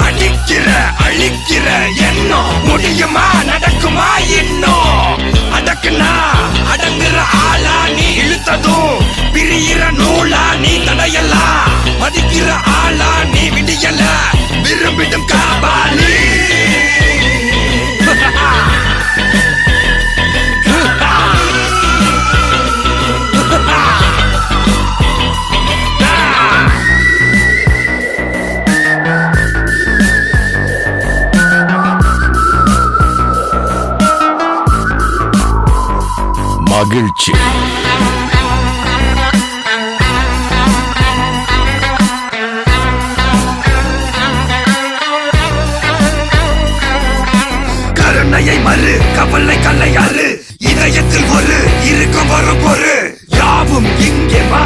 அடிக்கிற அழிக்கிற எண்ணம் முடியுமா நடக்குமா இன்னும் அடக்குனா அடங்குற ஆளா நீ இழுத்ததும் பிரியிற நூலா நீ தடையலாம் மதிக்கிற ஆளா நீ விடியல விரும்பிடும் காபாலி மகிழ்ச்சி.